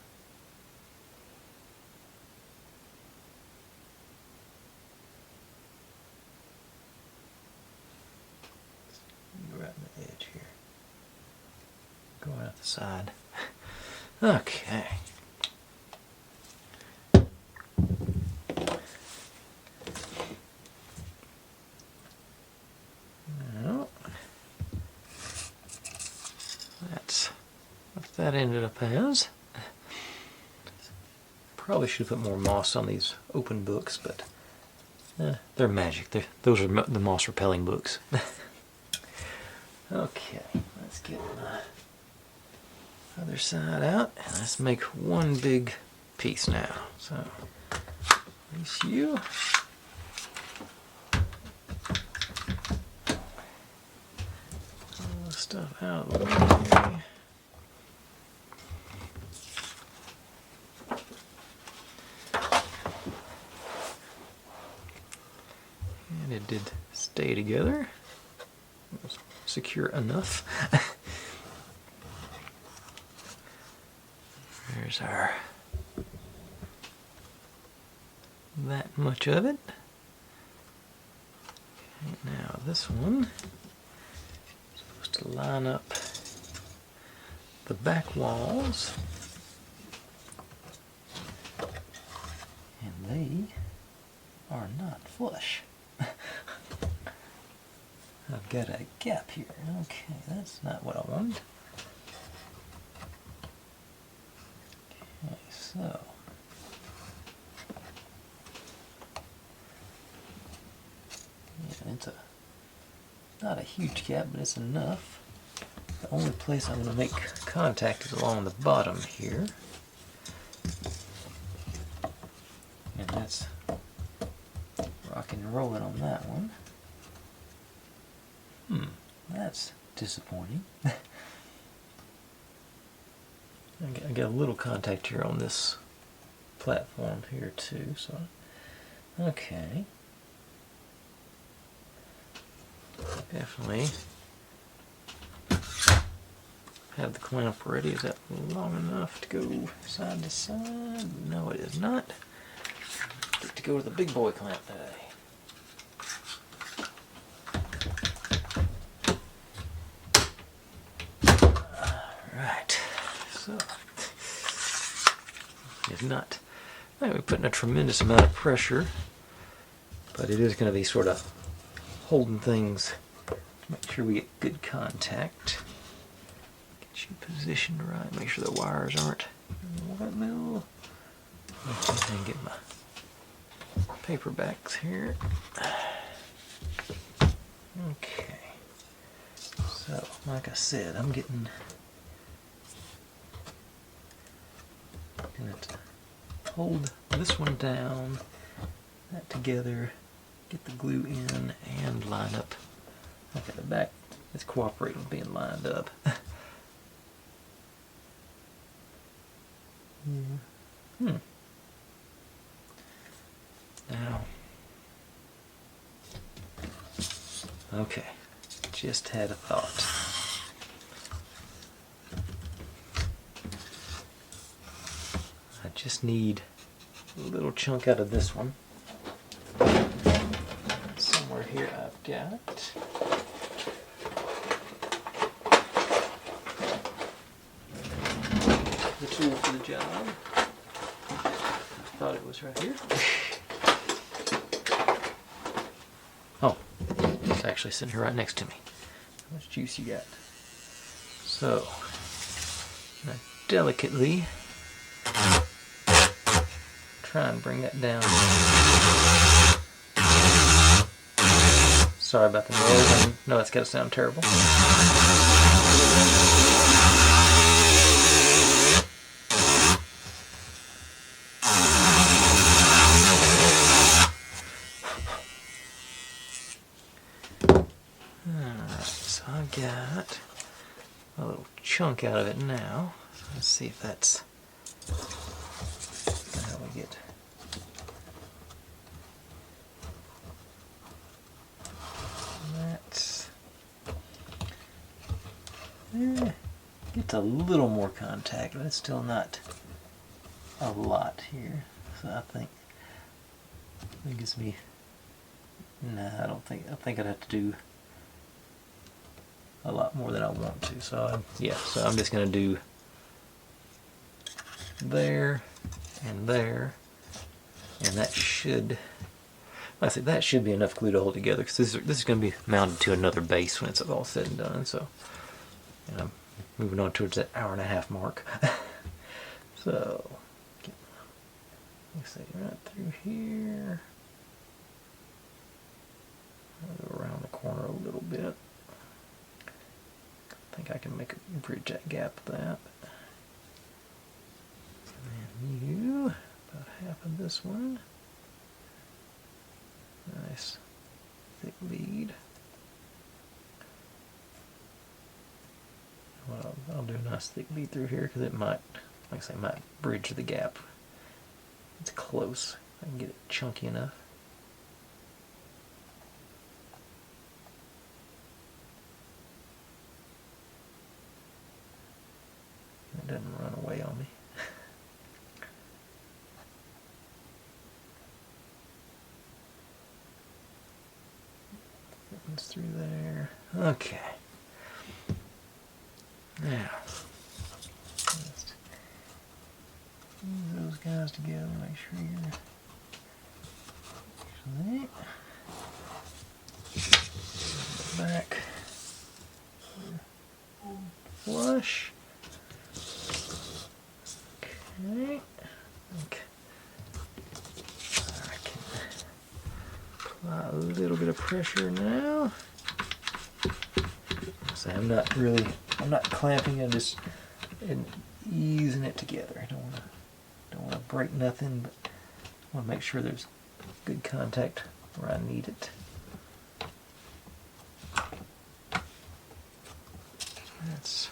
Right on the edge here. Going out the side. Okay. Well, that's what that ended up as. Probably should have put more moss on these open books, but they're magic. Those are the moss repelling books. Okay, let's get my other side out and let's make one big piece now. So, release you. All the stuff out of the way. And it did stay together. It was secure enough. There's that much of it. Okay, now this one is supposed to line up the back walls, and they are not flush. I've got a gap here. Okay, that's not what I wanted. Okay, so yeah, it's not a huge gap, but it's enough. The only place I'm going to make contact is along the bottom here, and that's rocking and rolling on that one. That's disappointing. I got a little contact here on this platform here too, so okay. Definitely have the clamp ready. Is that long enough to go side to side? No, it is not. Get to go with the big boy clamp today. So, it's not, we're putting a tremendous amount of pressure, but it is going to be sort of holding things to make sure we get good contact. Get you positioned right, make sure the wires aren't in the middle. And get my paperbacks here. Okay, so like I said, I'm getting to hold this one down, that together, get the glue in, and line up. Okay, the back is cooperating with being lined up. Now, okay, just had a thought. I just need a little chunk out of this one. Somewhere here I've got the tool for the job. I thought it was right here. Oh, it's actually sitting here right next to me. How much juice you got? So, I delicately try and bring that down. Sorry about the noise. I know it's got to sound terrible. Alright, so I've got a little chunk out of it now. So let's see if that's how we get. That's gets a little more contact, but it's still not a lot here. So I think it gives me. Nah, I don't think. I think I'd have to do a lot more than I want to. So yeah, so I'm just gonna do there, and that should. I say that should be enough glue to hold together, because this is going to be mounted to another base when it's all said and done. So, and I'm moving on towards that hour-and-a-half mark. So, let's see, right through here. I'll go around the corner a little bit. I think I can bridge that gap with that. And you, about half of this one. Nice thick bead. Well, I'll do a nice thick bead through here because it might, like I say, might bridge the gap. It's close. I can get it chunky enough. It doesn't run away on me. Through there. Okay. Now, just use those guys together. Make sure you're back flush. Okay. I can apply a little bit of pressure now. So I'm not clamping. I'm just easing it together. I don't want to break nothing, but I want to make sure there's good contact where I need it. That's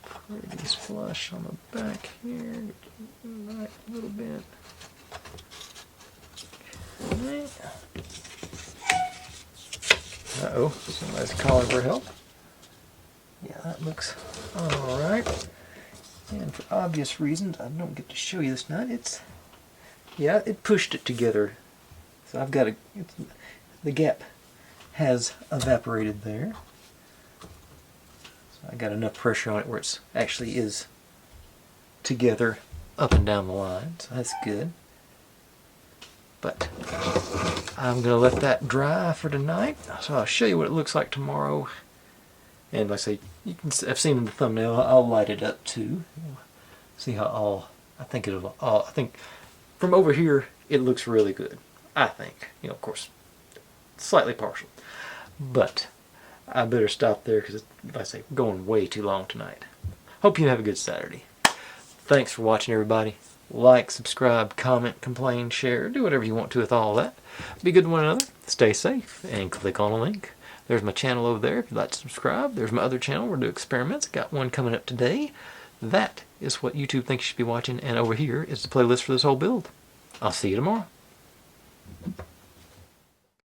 pretty flush on the back here. Right a little bit. Okay. Uh-oh, somebody's calling for help. Yeah, that looks alright. And for obvious reasons, I don't get to show you this night. Yeah, it pushed it together. So I've got the gap has evaporated there. So I got enough pressure on it where it actually is together up and down the line. So that's good. But I'm going to let that dry for tonight. So I'll show you what it looks like tomorrow. And like I say, you can, I've seen in the thumbnail, I'll light it up too. See how I think from over here, it looks really good. I think. You know, of course, slightly partial. But I better stop there because, like I say, we're going way too long tonight. Hope you have a good Saturday. Thanks for watching, everybody. Like, subscribe, comment, complain, share, do whatever you want to with all that. Be good to one another, stay safe, and click on a link. There's my channel over there if you'd like to subscribe. There's my other channel where I do experiments. I got one coming up today. That is what YouTube thinks you should be watching, and over here is the playlist for this whole build. I'll see you tomorrow.